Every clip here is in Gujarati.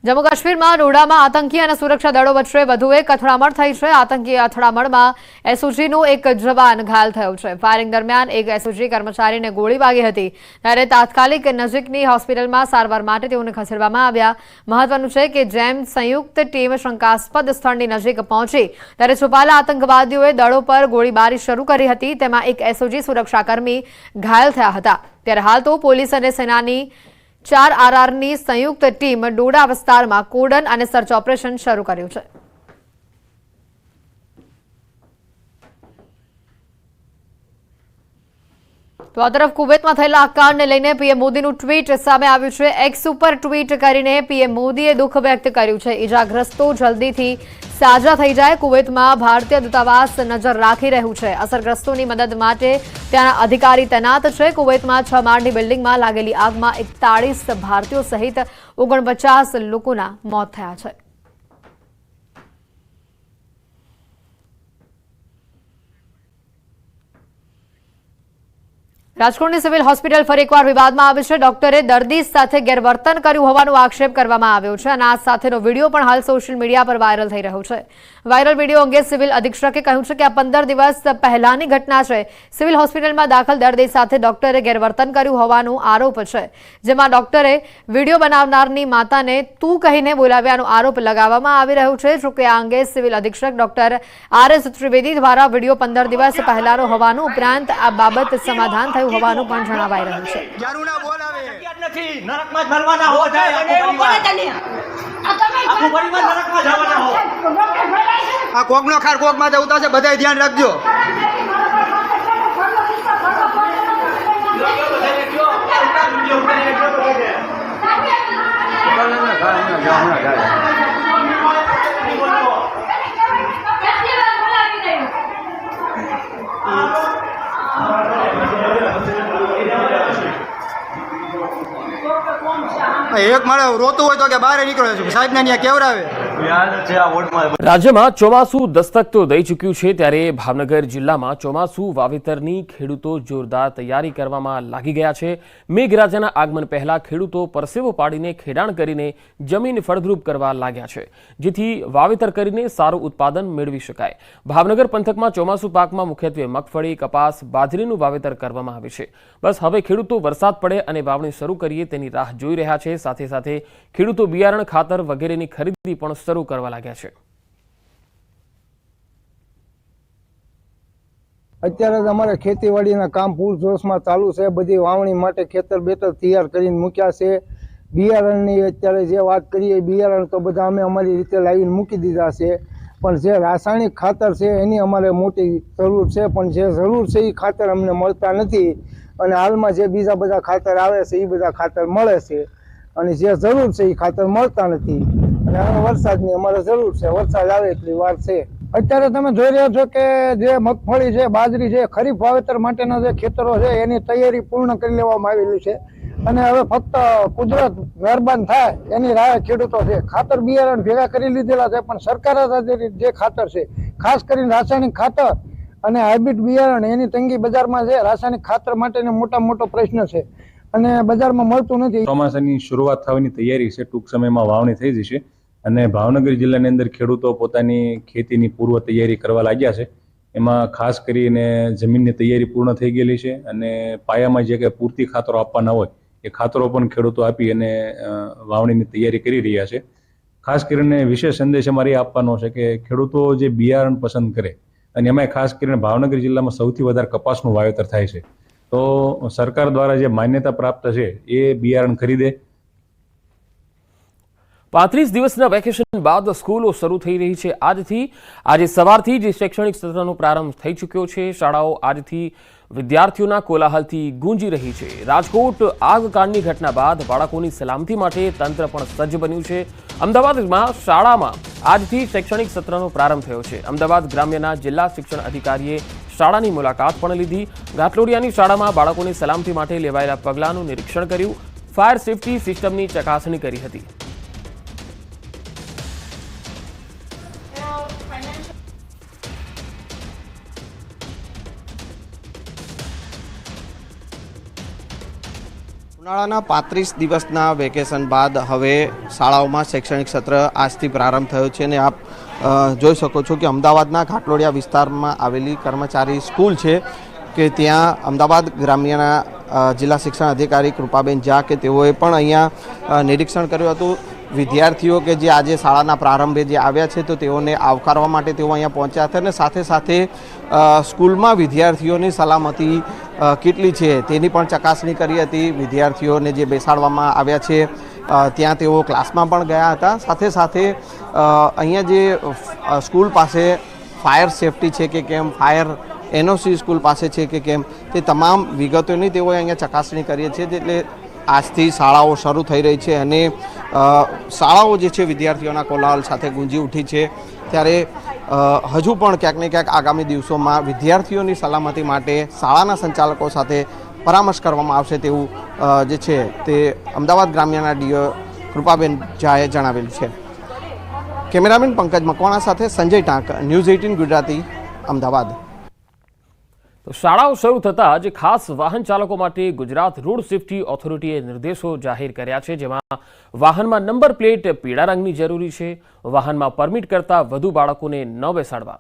જમ્મુ કાશ્મીરમાં ડોડામાં આતંકી અને સુરક્ષા દળો વચ્ચે વધુ એક અથડામણ થઈ છે। આતંકી અથડામણમાં એસઓજીનો એક જવાન ઘાયલ થયો છે। ફાયરિંગ દરમિયાન એક એસઓજી કર્મચારીને ગોળી વાગી હતી, ત્યારે તાત્કાલિક નજીકની હોસ્પિટલમાં સારવાર માટે તેઓને ખસેડવામાં આવ્યા। મહત્વનું છે કે જેમ સંયુક્ત ટીમ શંકાસ્પદ સ્થળની નજીક પહોંચી ત્યારે છુપાયેલા આતંકવાદીઓએ દળો પર ગોળીબારી શરૂ કરી હતી। તેમાં એક એસઓજી સુરક્ષાકર્મી ઘાયલ થયા હતા। ત્યારે હાલ તો પોલીસ અને સેનાની 4 આરઆરની સંયુક્ત ટીમ ડોડા વિસ્તારમાં કોર્ડન અને સર્ચ ઓપરેશન શરૂ કર્યું છે। તો આ તરફ કુવૈતમાં થયેલા આ કાંડને લઈને પીએમ મોદીનું ટ્વીટ સામે આવ્યું છે। એક્સ ઉપર ટ્વીટ કરીને પીએમ મોદીએ દુઃખ વ્યક્ત કર્યું છે। ઈજાગ્રસ્તો જલ્દીથી સાજા થઈ જાય। કુવૈતમાં ભારતીય દૂતાવાસ નજર રાખી રહ્યું છે। અસરગ્રસ્તોની મદદ માટે ત્યાંના અધિકારી તૈનાત છે। કુવૈતમાં 6 માળની બિલ્ડિંગમાં લાગેલી આગમાં 41 ભારતીયો સહિત 49 લોકોના મોત થયા છે। રાજકોટની સિવિલ હોસ્પિટલ ફરી એકવાર વિવાદમાં આવી છે। ડોક્ટરે દર્દી સાથે ગેરવર્તન કર્યું હોવાનો આક્ષેપ કરવામાં આવ્યો છે અને આ સાથેનો વિડીયો પણ હાલ સોશિયલ મીડિયા પર વાયરલ થઈ રહ્યો છે। વાયરલ વિડીયો અંગે સિવિલ અધિક્ષકે કહ્યું છે કે આ 15 દિવસ પહેલાની ઘટના છે। સિવિલ હોસ્પિટલમાં દાખલ દર્દી સાથે ડોક્ટરે ગેરવર્તન કર્યું હોવાનો આરોપ છે, જેમાં ડોક્ટરે વિડીયો બનાવનારની માતાને તું કહીને બોલાવ્યાનો આરોપ લગાવવામાં આવી રહ્યો છે। જોકે આ અંગે સિવિલ અધિક્ષક ડોક્ટર આર.એસ. ત્રિવેદી દ્વારા વિડીયો 15 દિવસ પહેલાનો હોવાનું ઉપરાંત આ બાબત સમાધાન થયું હોવાનું પણ જણાવાઈ રહ્યું છે। આ કોકનો ખાર કોકમાં જવતા છે, બધાય ધ્યાન રાખજો। એક મારે રોતું હોય તો કે બહાર નીકળે છે, સાહેબને ત્યાં કેવરાવે। રાજ્યમાં ચોમાસું દસ્તક તો દઈ ચૂક્યું છે, ત્યારે ભાવનગર જિલ્લામાં ચોમાસું વાવેતરની ખેડૂતો જોરદાર તૈયારી કરવામાં લાગી ગયા છે। મેઘરાજાના આગમન પહેલા ખેડૂતો પરસેવો પાડીને ખેડાણ કરીને જમીન ફળદ્રુપ કરવા લાગ્યા છે, જેથી વાવેતર કરીને સારું ઉત્પાદન મેળવી શકાય। ભાવનગર પંથકમાં ચોમાસું પાકમાં મુખ્યત્વે મગફળી, કપાસ, બાજરીનું વાવેતર કરવામાં આવે છે। બસ હવે ખેડૂતો વરસાદ પડે અને વાવણી શરૂ કરીએ તેની રાહ જોઈ રહ્યા છે। સાથે સાથે ખેડૂતો બિયારણ, ખાતર વગેરેની ખરીદી પણ શરૂ કરવા લાગ્યા છે। અત્યારે અમારે ખેતીવાડીના કામ પૂરજોશમાં ચાલુ છે। બધી વાવણી માટે ખેતર બેતર તૈયાર કરીને મૂક્યા છે। બિયારણની અત્યારે જે વાત કરીએ, બિયારણ તો બધા અમે અમારી રીતે લાવીને મૂકી દીધા છે, પણ જે રાસાયણિક ખાતર છે એની અમારે મોટી જરૂર છે, પણ જે જરૂર છે એ ખાતર અમને મળતા નથી। અને હાલમાં જે બીજા બધા ખાતર આવે છે એ બધા ખાતર મળે છે, અને જે જરૂર છે એ ખાતર મળતા નથી। અને હવે વરસાદની અમારે જરૂર છે, વરસાદ આવે એટલી વાર છે। અત્યારે તમે જોઈ રહ્યા છો કે જે મગફળી છે, બાજરી છે, ખરીફ વાવેતર માટેના જે ખેતરો છે એની તૈયારી પૂર્ણ કરી લેવામાં આવેલી છે, અને હવે ફક્ત કુદરત મહેરબાન થાય એની રાહ ખેડૂતો છે। ખાતર બિયારણ ભેગા કરી લીધેલા છે, પણ સરકાર જે ખાતર છે, ખાસ કરીને રાસાયણિક ખાતર અને હાઇબ્રિડ બિયારણ એની તંગી બજારમાં છે। રાસાયણિક ખાતર માટેનો મોટામાં મોટો પ્રશ્ન છે અને બજારમાં મળતું નથી। ચોમાસાની શરૂઆત થવાની તૈયારી છે, ટૂંક સમયમાં વાવણી થઈ જશે અને ભાવનગર જિલ્લાની અંદર ખેડૂતો પોતાની ખેતીની પૂર્વ તૈયારી કરવા લાગ્યા છે। એમાં ખાસ કરીને જમીનની તૈયારી પૂર્ણ થઈ ગયેલી છે, અને પાયામાં જે કંઈ પૂરતી ખાતરો આપવાના હોય એ ખાતરો પણ ખેડૂતો આપી અને વાવણીની તૈયારી કરી રહ્યા છે। ખાસ કરીને વિશેષ સંદેશ અમારે આપવાનો છે કે ખેડૂતો જે બિયારણ પસંદ કરે, અને એમાં ખાસ કરીને ભાવનગર જિલ્લામાં સૌથી વધારે કપાસનું વાવેતર થાય છે, તો સરકાર દ્વારા જે માન્યતા પ્રાપ્ત છે એ બિયારણ ખરીદે। 35 દિવસના વેકેશન બાદ સ્કૂલો શરૂ થઈ રહી છે। આજે સવારથી જ શૈક્ષણિક સત્રનો પ્રારંભ થઈ ચૂક્યો છે। શાળાઓ આજથી વિદ્યાર્થીઓના કોલાહલથી ગુંજી રહી છે। રાજકોટ આગકાંડની ઘટના બાદ બાળકોની સલામતી માટે તંત્ર પણ સજ્જ બન્યું છે। અમદાવાદમાં શાળામાં આજથી શૈક્ષણિક સત્રનો પ્રારંભ થયો છે। અમદાવાદ ગ્રામ્યના જિલ્લા શિક્ષણ અધિકારીએ શાળાની મુલાકાત પણ લીધી। ઘાટલોડિયાની શાળામાં બાળકોની સલામતી માટે લેવાયેલા પગલાંનું નિરીક્ષણ કર્યું। ફાયર સેફટી સિસ્ટમની ચકાસણી કરી હતી। ઉનાળાના 35 દિવસના વેકેશન બાદ હવે શાળાઓમાં શૈક્ષણિક સત્ર આજથી પ્રારંભ થયો છે અને આપ જોઈ શકો છો કે અમદાવાદના ઘાટલોડિયા વિસ્તારમાં આવેલી કર્મચારી સ્કૂલ છે કે ત્યાં અમદાવાદ ગ્રામ્યના જિલ્લા શિક્ષણ અધિકારી કૃપાબેન ઝા કે તેઓએ પણ અહીંયા નિરીક્ષણ કર્યું હતું. વિદ્યાર્થીઓ કે જે આજે શાળાના પ્રારંભે જે આવ્યા છે તો તેઓને આવકારવા માટે તેઓ અહીંયા પહોંચ્યા હતા અને સાથે સાથે સ્કૂલમાં વિદ્યાર્થીઓની સલામતી કેટલી છે તેની પણ ચકાસણી કરી હતી. વિદ્યાર્થીઓને જે બેસાડવામાં આવ્યા છે ત્યાં તેઓ ક્લાસમાં પણ ગયા હતા. સાથે સાથે અહીંયા જે સ્કૂલ પાસે ફાયર સેફટી છે કે કેમ, ફાયર એનઓસી સ્કૂલ પાસે છે કે કેમ, તે તમામ વિગતોની તેઓએ અહીંયા ચકાસણી કરી છે. એટલે આજથી શાળાઓ શરૂ થઈ રહી છે અને શાળાઓ જે છે વિદ્યાર્થીઓના કોલાહલ સાથે ગુંજી ઉઠી છે. ત્યારે હજુ પણ ક્યાંક ને ક્યાંક આગામી દિવસોમાં વિદ્યાર્થીઓની સલામતી માટે શાળાના સંચાલકો સાથે પરામર્શ કરવામાં આવશે તેવું જે છે તે અમદાવાદ ગ્રામ્યના ડીઓ કૃપાબેન ઝાએ જણાવેલ છે. કેમેરામેન પંકજ મકવાણા સાથે સંજય ટાંક, ન્યૂઝ 18 ગુજરાતી, અમદાવાદ. તો શાળાઓ શરૂ થતાં આજે ખાસ વાહન ચાલકો માટે ગુજરાત રોડ સેફટી ઓથોરિટીએ નિર્દેશો જાહેર કર્યા છે, જેમાં વાહનમાં નંબર પ્લેટ પીળા રંગની જરૂરી છે. વાહનમાં પરમિટ કરતાં વધુ બાળકોને ન બેસાડવા.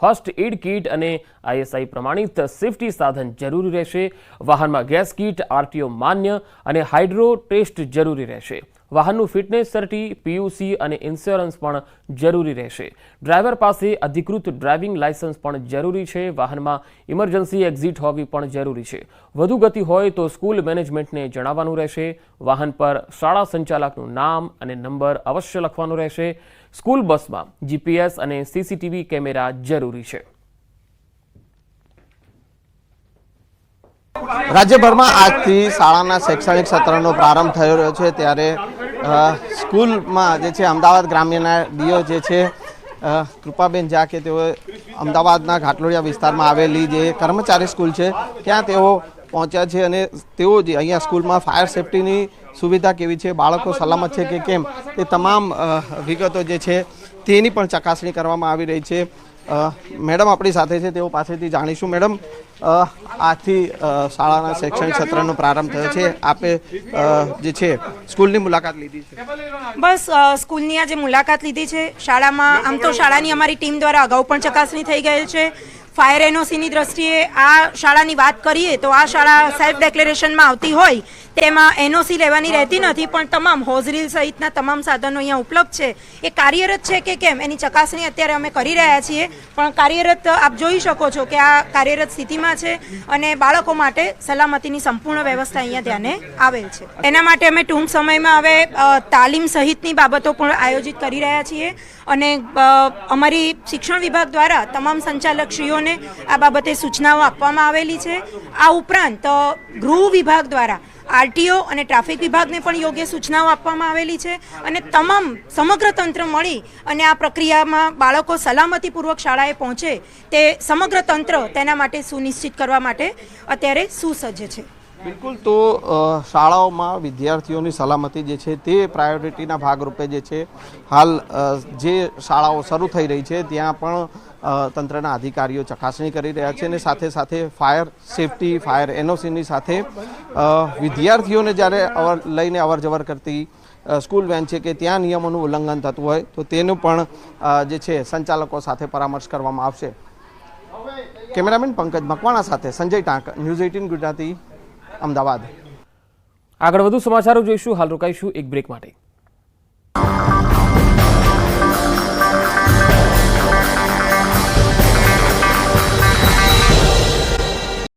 ફર્સ્ટ એડ કીટ અને ISI પ્રમાણિત સેફટી સાધન જરૂરી રહેશે. વાહનમાં ગેસ કીટ, RTO માન્ય અને હાઇડ્રો ટેસ્ટ જરૂરી રહેશે. વાહનનું ફિટનેસ સર્ટી, PUC અને ઇન્સ્યોરન્સ પણ જરૂરી રહેશે. ડ્રાઈવર પાસે અધિકૃત ડ્રાઇવિંગ લાયસન્સ પણ જરૂરી છે. વાહનમાં ઇમરજન્સી એક્ઝિટ હોવી પણ જરૂરી છે. વધુ ગતિ હોય તો સ્કૂલ મેનેજમેન્ટને જણાવવાનું રહેશે. વાહન પર શાળા સંચાલકનું નામ અને નંબર અવશ્ય લખવાનું રહેશે. સ્કૂલ બસમાં GPS અને CCTV કેમેરા જરૂરી છે. રાજ્યભરમાં આજથી શાળાના શૈક્ષણિક સત્રનો પ્રારંભ થઈ રહ્યો છે. ત્યારે સ્કૂલમાં જે છે અમદાવાદ ગ્રામ્યના ડીઓ જે છે કૃપાબેન ઝા કે તેઓ અમદાવાદના ઘાટલોડિયા વિસ્તારમાં આવેલી જે કર્મચારી સ્કૂલ છે ત્યાં તેઓ પહોંચ્યા છે અને તેઓ જે અહીંયા સ્કૂલમાં ફાયર સેફટીની સુવિધા કેવી છે, બાળકો સલામત છે કે કેમ, તે તમામ વિગતો જે છે તેની પણ ચકાસણી કરવામાં આવી રહી છે. મેડમ આપણી સાથે છે, તેઓ પાસેથી જાણીશું. મેડમ, આજથી શાળાના શૈક્ષણિક સત્રનો પ્રારંભ થયો છે. આપે જે છે સ્કૂલની મુલાકાત લીધી છે? બસ સ્કૂલની આજે મુલાકાત લીધી છે. શાળામાં આમ તો શાળાની અમારી ટીમ દ્વારા અગાઉ પણ ચકાસણી થઈ ગયેલ છે. ફાયર એનઓસીની દ્રષ્ટિએ આ શાળાની વાત કરીએ તો આ શાળા સેલ્ફ ડિક્લેરેશનમાં આવતી હોય તેમાં એનઓસી લેવાની રહેતી નથી, પણ તમામ હોઝરીલ સહિતના તમામ સાધનો અહીંયા ઉપલબ્ધ છે. એ કાર્યરત છે કે કેમ એની ચકાસણી અત્યારે અમે કરી રહ્યા છીએ. પણ કાર્યરત આપ જોઈ શકો છો કે આ કાર્યરત સ્થિતિમાં છે અને બાળકો માટે સલામતીની સંપૂર્ણ વ્યવસ્થા અહીંયા ધ્યાને આવેલ છે. એના માટે અમે ટૂંક સમયમાં હવે તાલીમ સહિતની બાબતો પણ આયોજિત કરી રહ્યા છીએ અને અમારી શિક્ષણ વિભાગ દ્વારા તમામ સંચાલકશ્રીઓને આ બાબતે સૂચનાઓ આપવામાં આવેલી છે. આ ઉપરાંત ગૃહ વિભાગ દ્વારા RTO અને ટ્રાફિક વિભાગને પણ યોગ્ય સૂચનાઓ આપવામાં આવેલી છે અને તમામ સમગ્ર તંત્ર મળી અને આ પ્રક્રિયામાં બાળકો સલામતીપૂર્વક શાળાએ પહોંચે તે સમગ્ર તંત્ર તેના માટે સુનિશ્ચિત કરવા માટે અત્યારે સુસજ્જ છે. બિલકુલ. તો શાળાઓમાં વિદ્યાર્થીઓની સલામતી જે છે તે પ્રાયોરિટીના ભાગરૂપે જે છે હાલ જે શાળાઓ શરૂ થઈ રહી છે ત્યાં પણ તંત્રના અધિકારીઓ ચકાસણી કરી રહ્યા છે અને સાથે સાથે ફાયર સેફટી, ફાયર એનઓસીની સાથે વિદ્યાર્થીઓને જ્યારે લઈને અવર જવર કરતી સ્કૂલ વેન છે કે ત્યાં નિયમોનું ઉલ્લંઘન થતું હોય તો તેનું પણ જે છે સંચાલકો સાથે પરામર્શ કરવામાં આવશે. કેમેરામેન પંકજ મકવાણા સાથે સંજય ટાંક, ન્યૂઝ 18 ગુજરાતી, અમદાવાદ. આગળ વધુ સમાચારો જોઈશું. હાલ રોકાઈશું એક બ્રેક માટે.